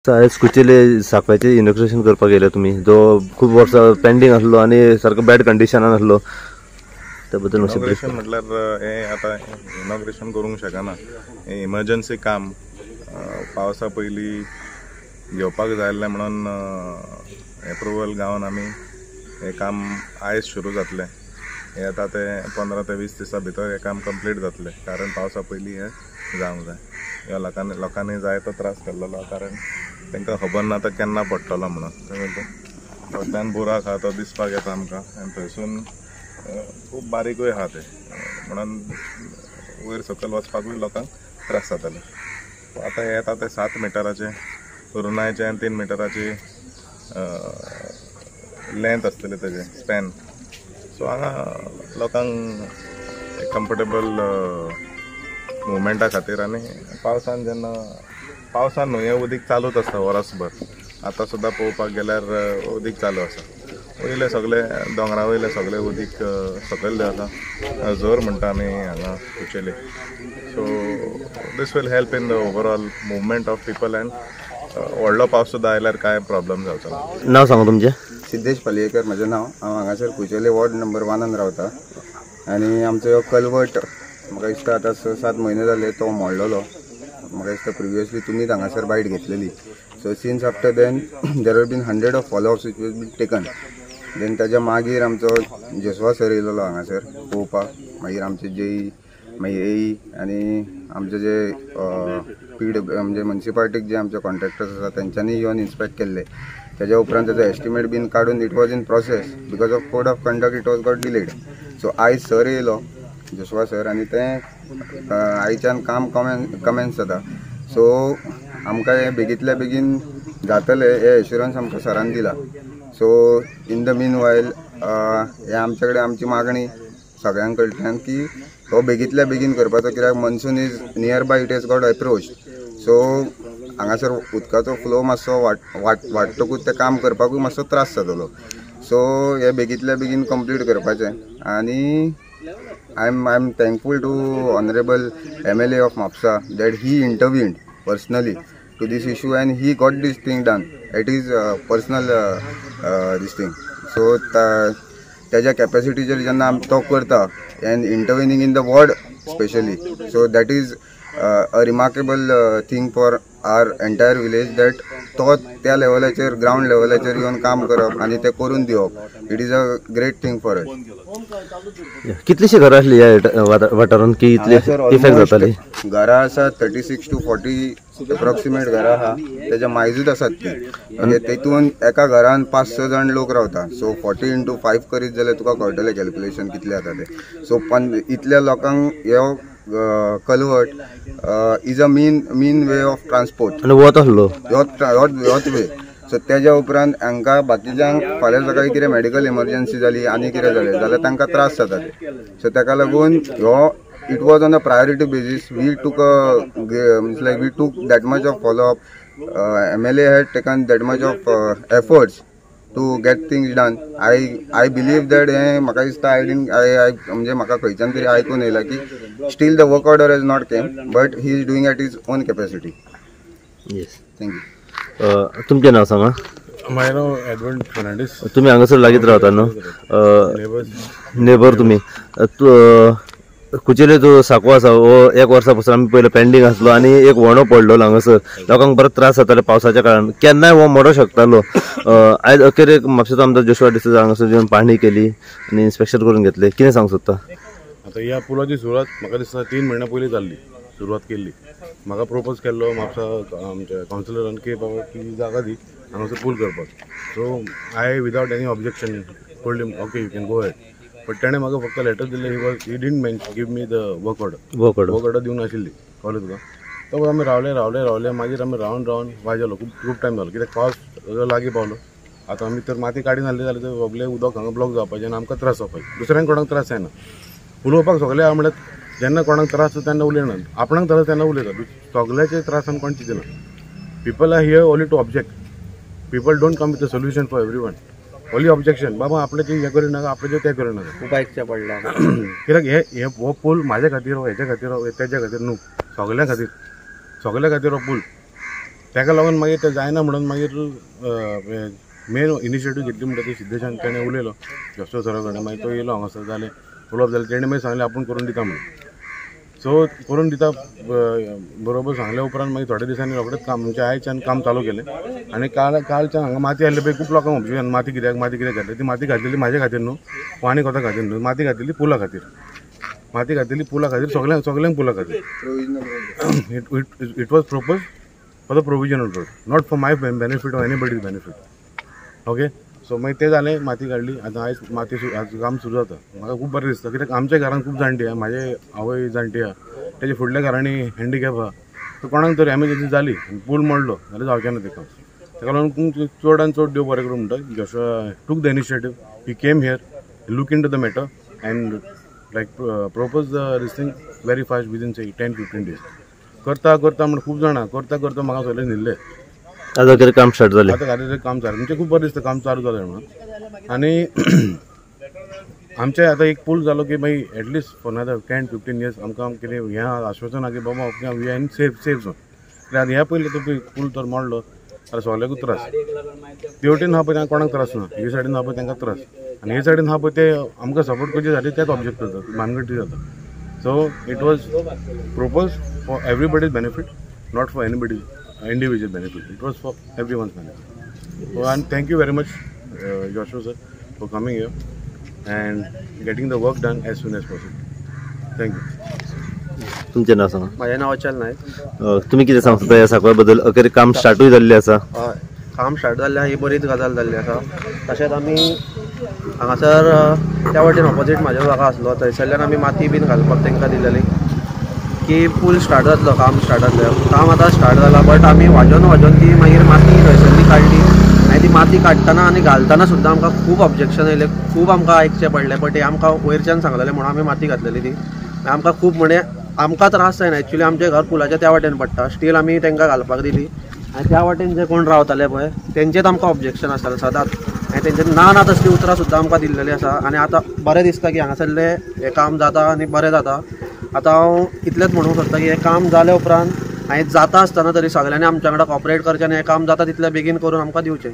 आयज कुचेले साखळ्याचे इनॉग्रेशन करपाक गेले तुम्ही, जो खूप वर्ष पेंडिंग आसलो आणि सारको बॅड कंडिशनान आसलो, त्याबद्दल इनॉग्रेशन म्हटल्यार हे आता इनॉग्रेशन करूंक शकना. हे इमर्जन्सी काम पावसा पयलीं घेवपाक जाय आसलें म्हणून एप्रुवल गावन आमी हे काम आयज सुरू जातलें. हे आता ते 15 ते 20 दिसां भितर हे काम कंप्लीट जातलें, कारण पावसा पयलीं हे जावंक जाय. ह्या लोकांनी जाय तो त्रास केल्लो, कारण तांकां खबर ना तो केन्ना पडटलो म्हणून. फाटल्यान बुराक आहा तो दिसपाक येता आमकां, आनी थंयसून खूब बारीकूय आहा ते, म्हणून वयर सकयल वचपाकूय लोकांक त्रास जाताले. आतां हे येता ते 7 मिटराचे रुंदायेचे आनी 3 मिटराची लेंथ आसतली तेजे स्पॅन. सो हांगा लोकांक कम्फर्टेबल मुवमेंटा खातीर, आनी पावसान न्हू हें उदीक चालूच आसता वरसभर. आतां सुद्दां पळोवपाक गेल्यार उदीक चालू आसा. वयले सगळे दोंगरा वयले सगळे उदीक सकयल आसा, जोर म्हणटा आमी हांगा कुचेली. So this will help in the overall movement of people, and व्हडलो पावस सुद्दां आयल्यार कांय प्रॉब्लेम जावचो ना. नाव सांगा तुमचें? सिद्धेश पालयेकर म्हजें नांव. हांव हांगासर कुचेले वॉर्ड नंबर 1 रावता. आनी आमचो हो कलवट म्हाका दिसता आतां 6-7 म्हयने जाले तो मोडलेलो. म्हाका दिसता प्रिवियसली तुमीच हांगासर बायट घेतलेली. So since after then there have been 100 of followups which been taken. Then ताच्या मागीर आमचो जेसवा सर येयलेलो हांगासर पळोवपाक. मागीर आमचे जेई, मागीर एई, आनी आमचे जे म्हणजे म्युनिसिपालिटीक जे आमचे कॉन्ट्रॅक्टर्स आसा तेंच्यांनी येवन इन्स्पेक्ट केल्ले. त्याच्या उपरांत तेजो एस्टिमेट बीन काडून it was in process. Because of code of conduct it was got delayed. So आयज सर येयलो, जेसवा सर, आनी तें आयच्यान काम कमेन्स जाता. सो आमकां हें बेगींतल्या बेगीन जातलें हे एश्युरन्स आमकां सरान दिला. So in the meanwhile हे आमचे कडेन आमची मागणी सगळ्यां कडल्यान की हो बेगींतल्या बेगीन करपाचो, कित्याक monsoon is near by, it has got approach. So हांगासर उदकाचो फ्लो मातसो वाडटकूच तें काम करपाकूय मातसो त्रास जातलो. सो हे बेगींतल्या बेगीन कंप्लीट करपाचें. आनी I am thankful to Honorable MLA of Mapsa that he intervened personally to this issue and he got this thing done at his personal this thing. So त्याच्या कॅपॅसिटीचेर जेन्ना तो करता and intervening in the ward especially, so that is a remarkable thing for our entire village, that तो त्या लेवलाचेर ground लेवलाचेर येवन काम करप आनी ते करून दिवप, it is a great thing for us. कितलीशी घरां आसली ह्या वाठारांत की इतले इफेक्ट जाताली? घरां आसा 36 to 40 एप्रॉक्सिमेट घरां आहा. तेच्या मायजूच आसात ती, म्हणजे तेतून एका घरान 5-6 जाण लोक रावता. सो 40 into 5 करीत जाल्यार तुका कळटलें कॅल्क्युलेशन कितलें जाता ते. सो इतल्या लोकांक ह्यो कलवट is a main way of transport. वत आसलो ह्योच वे. सो तेज्या उपरांत हांकां बाकीच्यांक फाल्यां सकाळीं कितें मेडिकल इमर्जन्सी जाली आनी कितें जालें जाल्यार तांकां त्रास जाता ते. सो ताका लागून ह्यो it was on a priority basis. We took that much of followup. MLA had taken that much of efforts to get things done. I believe that हे म्हाका दिसता म्हणजे म्हाका खंयच्यान तरी आयकून येयला की still the work order has not came, but he is doing at his own capacity. Yes, thank you. तुमचें नाव सांगा? माझं नाव एडवर्ड फर्नांडीस. तुम्ही हांगासर लागीत रावता न्हू? नेबर तुमी. कुचेले जो सांकवो आसा हो 1 वर्सा पासून आमी पयलो पेंडींग आसलो आनी एक व्हणो पडलेलो हांगासर. लोकांक बरो त्रास जाताले पावसाच्या काळान. केन्नाय हो मोडो शकतालो. आयज अखेर एक म्हापशेचो आमदार जोशुआ डिसूजा हांगासर येवन पाहणी केली आनी इन्स्पेक्शन करून घेतले. कितें सांगूंक सोदता? आता ह्या पुलाची सुरवात म्हाका दिसता 3 म्हयन्या पयलीं जाल्ली, सुरवात केल्ली. म्हाका प्रपोज केल्लो म्हापसा आमच्या कावन्सिलरान की बाबा की जागा दी हांगासर पूल करपाक. So I without any objection told him okay you can go head. But ताणें म्हाका फक्त लेटर दिल्लें. He didn't give me the work order दिवंक नाशिल्ली. कळ्ळें तुका? तो आमी रावले मागीर आमी रावन वाजलो. खूब टायम जालो, कित्याक पावस लागीं पावलो. आतां आमी तर माती काडीन हाडली जाल्यार ते सगळें उदक हांगा ब्लॉक जावपाचें आनी आमकां त्रास जावपाचे. दुसऱ्यांक कोणाक त्रास जायना. उलोवपाक सगळे आहा म्हणल्यार जेन्ना कोणाक त्रास जाता तेन्ना उलयना, आपणाक त्रास तेन्ना उलयता. सगळ्याचे त्रास आमी कोण चिंतना. People are here only to object. People don't come with the solution for everyone. Only objection. बाबा आपल्याचे हें करूं नाका, आपल्याचे तें करूं नाका. उपायच्या पडला कित्याक हे हो पूल म्हाज्या खातीर, हेच्या खातीर, तेच्या खातीर न्हू, सगळ्यां खातीर हो पूल. ताका लागून मागीर तें जायना म्हणून मागीर मेन इनिशिएटीव घेतली म्हणटा ती सिद्धेशान तेणें उलयलो जॉशुआ सरा कडेन. मागीर तो येयलो हांगासर जालें उलोवप जालें. तेणें मागीर सांगलें आपूण करून दिता म्हणून. सो करून दिता बरोबर सांगल्या उपरांत मागीर थोड्या दिसांनी रोखडेंच काम म्हणजे आयच्यान काम चालू केलें. आनी कालच्यान हांगा माती हाडली पळय खूब लोकांक ऑब्जेक्शन माती कित्याक घातली. ती माती घातलेली म्हाज्या खातीर न्हू, आनी कोणा खातीर न्हू, माती घातलेली पुला खातीर. माती घातलेली पुला खातीर सगळ्यांक पुला खातीर. It was propose for the provisional road, not for my benefit or anybody's benefit. Okay. So मागीर तें जालें, माती काडली. आतां आयज माती काम सुरू जाता. म्हाका खूब बरें दिसता कित्याक आमच्या घरांत खूब जाणटी आहा, म्हाजे आवय जाणटी आहा, तेजे फुडल्या घरांनी हँडिकॅप आहा. सो कोणाक तरी एमर्जन्सी जाली पूल मोडलो जाल्यार जावचें ना ताका लागून चडान चड देव बरें करूं म्हणटा. Joshua took the initiative, he came here, look in to the matter and like propose this thing very fast within say 10-15 days. करता म्हणून खूब जाणां करता म्हाका सगळें न्हिल्ले. आता कितें काम स्टार्ट जालें? आतां खातीर काम चालू म्हणजे खूब बरें दिसता काम चालू जालें म्हणून. आनी आमचे आतां एक पूल जालो की मागीर एटलिस्ट फॉर अनदर 10-15 years आमकां कितें हें आश्वासन आहा की बाबा we are in safe zone. कित्याक ह्या पयलीं तो पूल तर मोडलो जाल्यार सगळ्यांकूच त्रास. तेवटेन आहा पळय तांकां कोणाक त्रास ना, हे सायडीन आहा पळय तांकां त्रास. आनी हे सायडीन आहा पळय ते आमकां सपोर्ट करचे साठी तेच ऑब्जेक्ट करतात, भानगडी जाता. So it was propose for everybody's benefit, not for anybody's individual benefit. It was for everyone's benefit. So, and thank you very much, Joshua sir, for coming here and getting the work done as soon as possible. Thank you. तुमचें नांव सांगा. माझें नांव अचल नायक. तुमी कितें सांगता ह्या साखळे बद्दल? अखेर काम स्टार्टूय जाल्लें आसा. हय, काम स्टार्ट जाल्लें ही बरीच गजाल जाल्ली आसा. तशेंच आमी हांगासर त्या वाटेन ऑपोजीट म्हाजो जागा आसलो थंयसरल्यान आमी माती बीन घालपाक तांकां दिलेली की पूल स्टार्ट जातलो, काम स्टार्ट जातलें. काम आतां स्टार्ट जालां बट आमी वाजोवन ती मागीर माती थंयसरली काडली. आनी ती माती काडटना आनी घालतना सुद्दां आमकां खूब ऑब्जेक्शन येयलें, खूब आमकां आयकचें पडलें. बट हे आमकां वयरच्यान सांगलेलें म्हणून आमी माती घातलेली ती. आमकां खूब म्हणजे आमकां त्रास जायना. एक्चुली आमचें घर पुलाच्या त्या वाटेन पडटा, स्टील आमी तांकां घालपाक दिली. आनी त्या वाटेन जे कोण रावताले पळय तेंचेच आमकां ऑब्जेक्शन आसतालें सदांच. आनी तेंचे ना तसली उतरां सुद्दां आमकां दिल्लेलीं आसा. आनी आतां बरें दिसता की हांगासरलें हें काम जाता आनी बरें जाता. आतां हांव इतलेंच म्हणूंक सोदता की हें काम जाल्या उपरांत जाता आसतना तरी सगळ्यांनी आमच्या वांगडा कॉपरेट करचें आनी हें काम जाता तितलें बेगीन करून आमकां दिवचें.